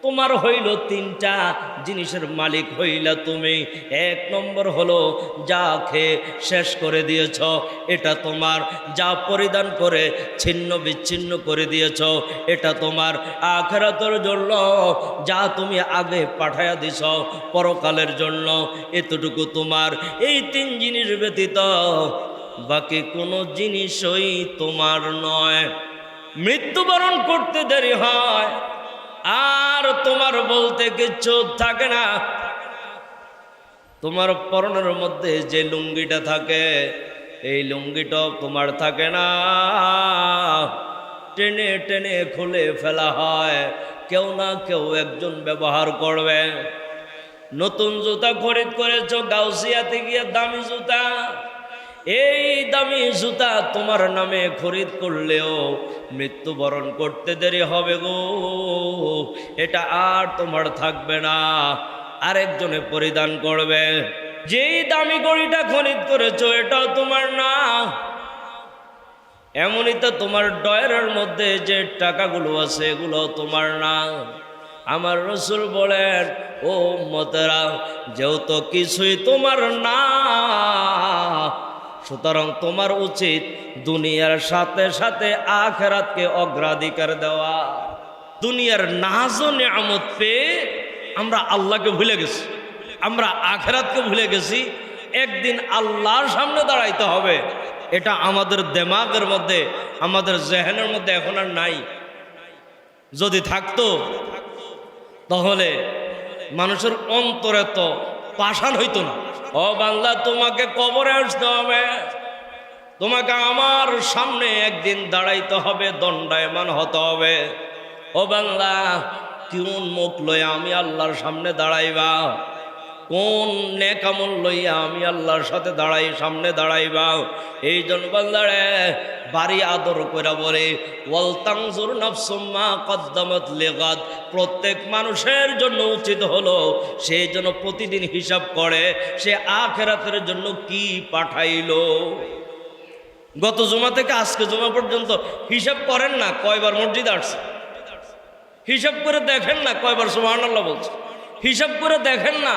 তোমার হইল তিনটা জিনিসের মালিক হইলা তুমি। এক নম্বর হলো যা খেয়ে শেষ করে দিয়েছ এটা তোমার, যা পরিধান করে ছিন্ন বিচ্ছিন্ন করে দিয়েছ এটা তোমার। আখিরাতের জন্য যা তুমি আগে পাঠায়া দিছ পরকালের জন্য এতটুকু তোমার। এই তিন জিনিস ব্যতীত বাকি কোনো জিনিসই তোমার নয়। মৃত্যুবরণ করতে দেরি হয় আর তোমার বলতে কিচ্ছু থাকে না। তোমার পরনের মধ্যে যে লুঙ্গিটা থাকে এই লুঙ্গিটাও তোমার থাকে না, টেনে টেনে খুলে ফেলা হয়, কেউ না কেউ একজন ব্যবহার করবে। নতুন জুতা খরিদ করেছো গাউসিয়াতে গিয়ে, দামি জুতা, এই দামি জুতা তোমার নামে খরিদ করলেও মৃত্যুবরণ করতে দেরি হবে গো, এটা আর তোমার থাকবে না, আরেকজনে পরিধান করবে। যেই দামি ঘড়িটা খরিদ করেছো এটাও তোমার না। এমনই তো তোমার ডয়ারের মধ্যে যে টাকাগুলো আছে এগুলো তোমার না। আমার রাসূল বলেন, ও উম্মতেরা, যেহেতু কিছুই তোমার না, সুতরাং তোমার উচিত দুনিয়ার সাথে সাথে আখিরাতকে অগ্রাধিকার দেওয়া। দুনিয়ার নাজ ও নিয়ামত পেয়ে আমরা আল্লাহকে ভুলে গেছি, আমরা আখিরাতকে ভুলে গেছি। একদিন আল্লাহর সামনে দাঁড়াইতে হবে, এটা আমাদের দিমাগের মধ্যে, আমাদের জেহেনের মধ্যে এখন আর নাই। যদি থাকতো তাহলে মানুষের অন্তরে তো পাষাণ হইতো না। ও বান্দা, তোমাকে কবরে আসতে হবে, তোমাকে আমার সামনে একদিন দাঁড়াইতে হবে, দণ্ডায়মান হতে হবে। ও বান্দা, কোন মুখ লইয়া আমি আল্লাহর সামনে দাঁড়াইবা? কোন নেক আমল লইয়া আমি আল্লাহর সাথে সামনে দাঁড়াইবা? এই জন্য বান্দারে বাড়ি আদর কইরা বলে, ওয়াল তানজুর নাফসুম মা কদ্দামাত লিগাদ। প্রত্যেক মানুষের জন্য উচিত হলো সেই জন্য প্রতিদিন হিসাব করে সে আখিরাতের জন্য কি পাঠাইলো। গত জুমা থেকে আজকে জুমা পর্যন্ত হিসাব করেন না কয়বার মসজিদে আসছে, হিসাব করে দেখেন না কয়বার সুবহানাল্লাহ বলছে, হিসাব করে দেখেন না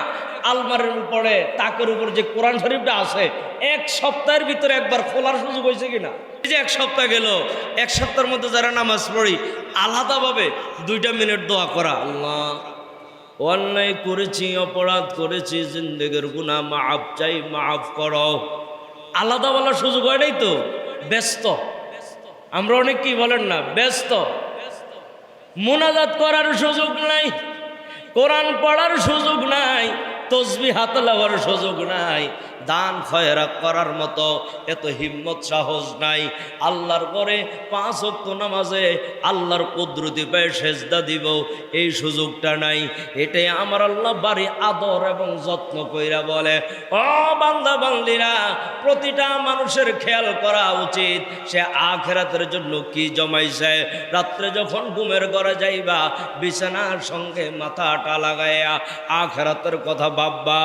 আলমারির উপরে তাকের উপর যে কোরআন শরীফটা আছে এক সপ্তাহের ভিতরে একবার খোলার সুযোগ হয়েছে কিনা। এই যে এক সপ্তাহ গেল, এক সপ্তাহের মধ্যে যারা নামাজ পড়ি আলাদাভাবে 2 মিনিট দোয়া করা, আল্লাহ অন্যায় করেছি, অপরাধ করেছি, জিন্দেগির গুনাহ মাফ চাই, মাফ করো। আলাদা বলার সুযোগ হয় নাই তো, ব্যস্ত। আমরা অনেক কি বলেন না, ব্যস্ত। মুনাজাত করার সুযোগ নাই, কোরআন পড়ার সুযোগ নাই, তসবিহ হাতে লাগার সুযোগ নাই, দান খয়রাত করার মতো এত হিম্মত সাহস নাই। আল্লাহর পরে 5 ওয়াক্ত নামাজে আল্লাহর কুদরতি পায়ে সেজদা দিব এই সুযোগটা নাই। এটাই আমার আল্লাহ বাড়ি আদর এবং যত্ন কইরা বলে, ও বান্দা বান্দিরা, প্রতিটা মানুষের খেয়াল করা উচিত সে আখিরাতের জন্য কি জমাইছে। রাত্রে যখন ঘুমের ঘরে যাইবা বিছানার সঙ্গে মাথাটা লাগাইয়া আখিরাতের কথা ভাববা,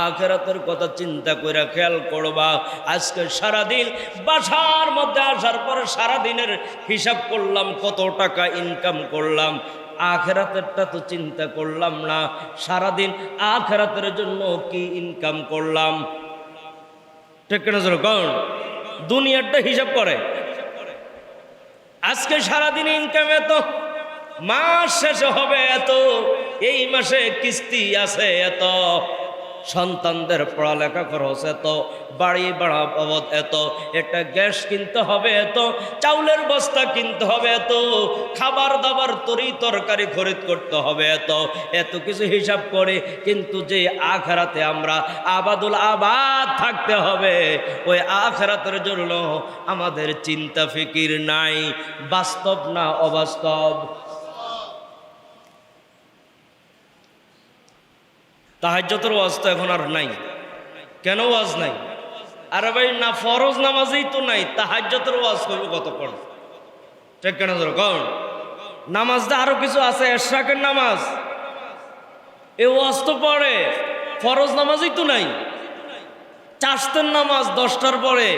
আখিরাতের কথা চিন্তা করে খেয়াল করবা। আজকে সারাদিন বাসার মধ্যে আসার পরে সারাদিনের হিসাব করলাম, কত টাকা ইনকাম করলাম, আখিরাতেরটা তো চিন্তা করলাম না। সারাদিন আখিরাতের জন্য কি ইনকাম করলাম, ঠিক না? কোন দুনিয়ারটা হিসাব করে। আজকে সারাদিন ইনকাম এত, মাস শেষে হবে এত, এই মাসে কিস্তি আছে এত, সন্তানদের পড়ালেখা খরচ এত, বাড়ি ভাড়া বাবদ এত, একটা গ্যাস কিনতে হবে এত, চাউলের বস্তা কিনতে হবে এত, খাবার দাবার তরকারি খরিদ করতে হবে এত, এত কিছু হিসাব করে কিন্তু যে আখিরাতে আমরা আবাদুল আবাদ থাকতে হবে ওই আখিরাতের জন্য আমাদের চিন্তা ফিকির নাই। বাস্তব না অবাস্তব? তাহাজ্জুদের ওয়াজ তো এখন আর নাই। কেন ওয়াজ নাই? আরে ভাই, না ফরজ নামাজেই তো নাই, তাহাজ্জুদের ওয়াজ করবো কতক্ষণ? ঠিক কেন? কারণ নামাজটা আরো কিছু আছে, এশরাকের নামাজ, এ ওয়াজ তো পড়ে, ফরজ নামাজই তো নাই। চাশতের নামাজ 10টার পরে,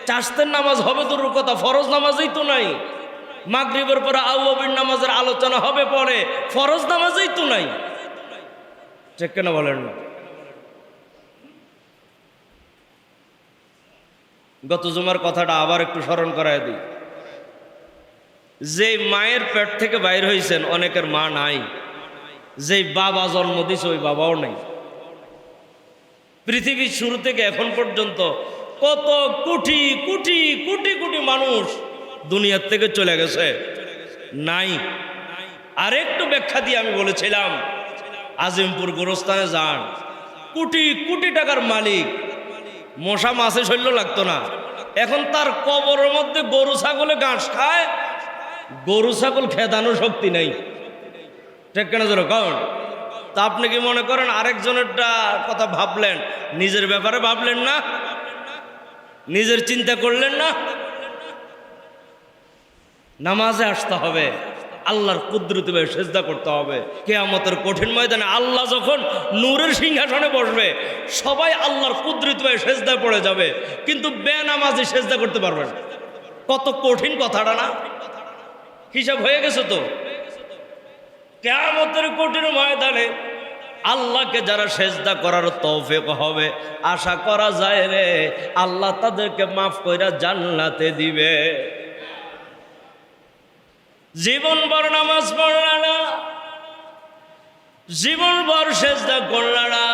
চাশতের নামাজ হবে দূরের কথা, ফরজ নামাজই তো নাই। মাগরিবের পরে আউয়াবিন নামাজের আলোচনা হবে পরে, ফরজ নামাজেই তো নাই। ঠিক কেন বলেন না? গত জুমার কথাটা আবার একটু স্মরণ করায় দিই। যে মায়ের পেট থেকে বাইর হয়েছেন অনেকের মা নাই, যে বাবা জন্ম দিছে ওই বাবাও নাই। পৃথিবীর শুরু থেকে এখন পর্যন্ত কত কোটি কোটি কোটি কোটি মানুষ দুনিয়ার থেকে চলে গেছে, নাই। আরেকটু ব্যাখ্যা দিয়ে আমি বলেছিলাম, আজিমপুর গোরস্থানে যান, কোটি কোটি টাকার মালিক, মশা মাছে শৈল্য লাগতো না, এখন তার কবরের মধ্যে গরু ছাগলে ঘাস খায়, গরু ছাগল খেদানোর শক্তি নেই। ঠিক কেন জোর কারণ? তা আপনি কি মনে করেন আরেকজনেরটা কথা ভাবলেন, নিজের ব্যাপারে ভাবলেন না? নিজের চিন্তা করলেন না? নামাজে আসতে হবে, আল্লাহর কুদরতি ভাবে সেজদা করতে হবে। কিয়ামতের কঠিন ময়দানে আল্লাহ যখন নূরের সিংহাসনে বসবে, সবাই আল্লাহর কুদরতি ভাবে সেজদায় পড়ে যাবে, কিন্তু বেনামাজি সেজদা করতে পারবে না। কত কঠিন কথাটা না? হিসাব হয়ে গেছে তো। কিয়ামতের কঠিন ময়দানে আল্লাহকে যারা সেজদা করার তৌফিক হবে, আশা করা যায় রে আল্লাহ তাদেরকে মাফ কইরা জান্নাতে দিবে। জীবনভর নামাজ পড়লা না, জীবনভর সেজদা করলা না,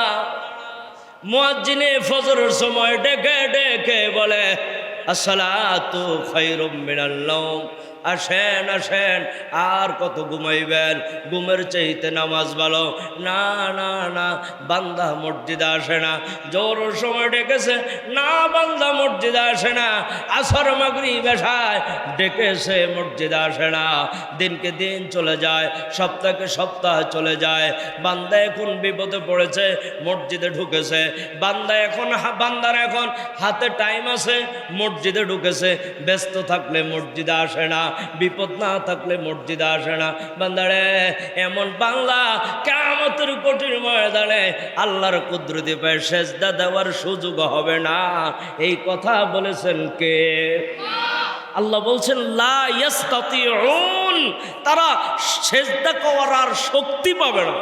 মুয়াজ্জিনে ফজরের সময় ডেকে ডেকে বলে আসসালাতু খায়রুম মিনান নাওম, আসেন আসেন, আর কত ঘুমাইবেন, ঘুমের চাইতে নামাজ ভালো। না না না, বান্দা মসজিদে আসে না। জোর সময় ডেকেছে, না বান্দা মসজিদে আসে না। আসর মাগরিব এশায় ডেকেছে, মসজিদে আসে না। দিনকে দিন চলে যায়, সপ্তাহকে সপ্তাহ চলে যায়। বান্দা এখন বিপদে পড়েছে, মসজিদে ঢুকেছে। বান্দার এখন হাতে টাইম আছে, মসজিদে ঢুকেছে। ব্যস্ত থাকলে মসজিদে আসে না, বিপদ না থাকলে মসজিদে আসে না। বান্দারে এমন বাংলা কিয়ামতের কঠিন ময়দানে আল্লাহর কুদরতি পায়ে সেজদা দেওয়ার সুযোগ হবে না। এই কথা বলেছেন কে? আল্লাহ বলছেন লা ইয়াস্তাতিউন, তারা সেজদা করার শক্তি পাবে না,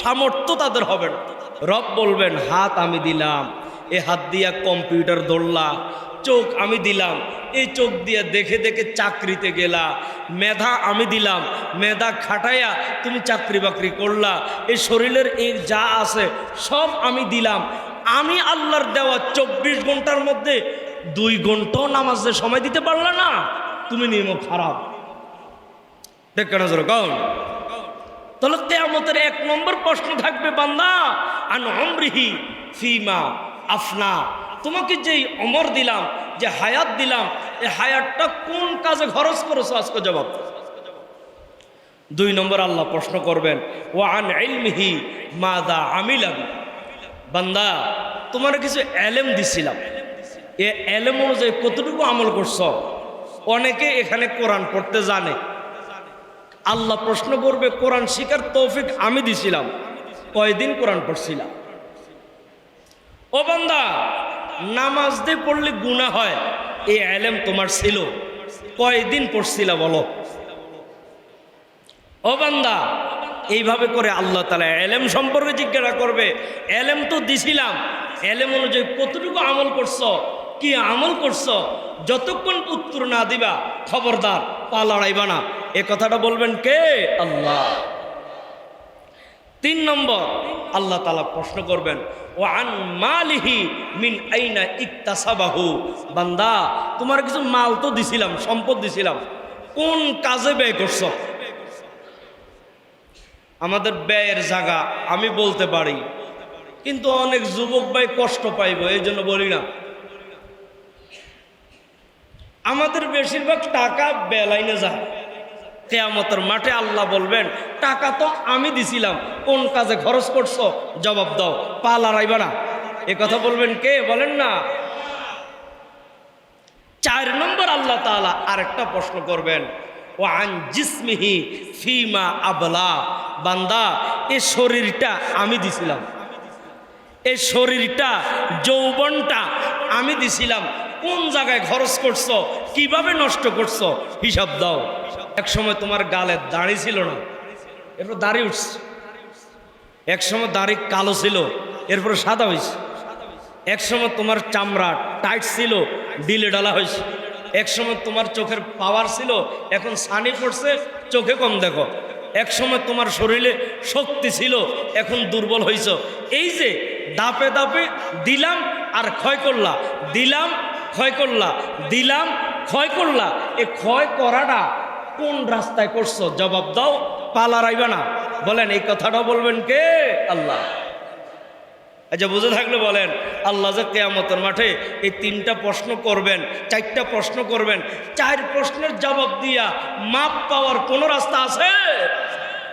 সামর্থ্য তাদের হবে না। রব বলবেন হাত আমি দিলাম, এ হাত দিয়া কম্পিউটার ধরলা, চোখ আমি দিলাম, এই চোখ দিয়ে দেখে দেখে চাকরিতে গেলা, মেধা আমি দিলাম, মেধা খাটাইয়া তুমি চাকরি বাকরি করলা, এই শরীরের এই যা আছে সব আমি দিলাম। আমি আল্লাহর দেওয়া 24 ঘন্টার মধ্যে 2 ঘন্টাও নামাজে সময় দিতে পারলা না, তুমি নিয়ম খারাপ। দেখ কেন জোর কারণ? তাহলে কিয়ামতের 1 নম্বর প্রশ্ন থাকবে বান্দা আন উমরিহি ফিমা আফনা, তোমাকে যেই অমর দিলাম, যে হায়াত দিলাম, এই হায়াতটা কোন কাজে খরচ করেছো? আজকে জবাব। 2 নম্বর আল্লাহ প্রশ্ন করবেন ওয়া আন ইলমিহি মাযা আমিলা, বান্দা তোমার কিছু এলেম দিছিলাম, এ এলেম অনুযায়ী কতটুকু আমল করছো? অনেকে এখানে কোরআন পড়তে জানে, আল্লাহ প্রশ্ন করবে কোরআন শিখার তৌফিক আমি দিছিলাম, কয়দিন কোরআন পড়ছিলাম? ও বান্দা, নামাজ দিয়ে পড়লে গুনাহ হয়, এই এলেম তোমার ছিল, কয়দিন পড়ছিলা বলো? ও বান্দা, এইভাবে করে আল্লাহ তাআলা এলেম সম্পর্কে জিজ্ঞাসা করবে। এলেম তো দিছিলাম, এলেম অনুযায়ী কতটুকু আমল করছো, কি আমল করছো? যতক্ষণ উত্তর না দিবা খবরদার পা লড়াইবা না। এ কথাটা বলবেন কে? আল্লাহ। 3 নম্বর আল্লাহ তাআলা প্রশ্ন করবেন ও আন মালিহি মিন আইনা ইকতাসাবাহু, বান্দা তোমার কিছু মাল তো দিছিলাম, সম্পদ দিছিলাম, কোন কাজে ব্যয় করছো? আমাদের ব্যয়ের জায়গা আমি বলতে পারি, কিন্তু অনেক যুবক ভাই কষ্ট পাইব, এই জন্য বলি না। আমাদের বেশিরভাগ টাকা বেলাইনে যায়, কিয়ামতের মাঠে আল্লাহ বলবেন টাকা তো আমি দিছিলাম, কোন কাজে খরচ করছো? জবাব দাও, পা লড়াইবা না। এ কথা বলবেন কে? বলেন না। 4 নম্বর আল্লাহ তাআলা আরেকটা প্রশ্ন করবেন ও আন জিসমিহি ফিমা আবলা, বান্দা এই শরীরটা আমি দিছিলাম, এই শরীরটা যৌবনটা আমি দিছিলাম, কোন জায়গায় খরচ করছো, কিভাবে নষ্ট করছো? হিসাব দাও। এক সময় তোমার গালে দাড়ি ছিল না, এরপর দাড়ি উঠছে। এক সময় দাড়ি কালো ছিল, এরপর সাদা হয়েছে। এক সময় তোমার চামড়া টাইট ছিল, ডিলে ডালা হয়েছে। এক সময় তোমার চোখের পাওয়ার ছিল, এখন ছানি পড়ছে, চোখে কম দেখো। এক সময় তোমার শরীরে শক্তি ছিল, এখন দুর্বল হয়েছ। এই যে দাপে দাপে দিলাম আর ক্ষয় করলা, দিলাম ক্ষয় করলা, দিলাম ক্ষয় করলা। এ ক্ষয় করাটা কোন রাস্তায় করছো? জবাব দাও, পালা রাইবা না। বলেন এই কথাটা বলবেন কে? আল্লাহ। আচ্ছা, বুঝে থাকলে বলেন, আল্লাহ যে কিয়ামতের মাঠে এই 3টা প্রশ্ন করবেন, 4টা প্রশ্ন করবেন, 4 প্রশ্নের জবাব দিয়া মাপ পাওয়ার কোনো রাস্তা আছে?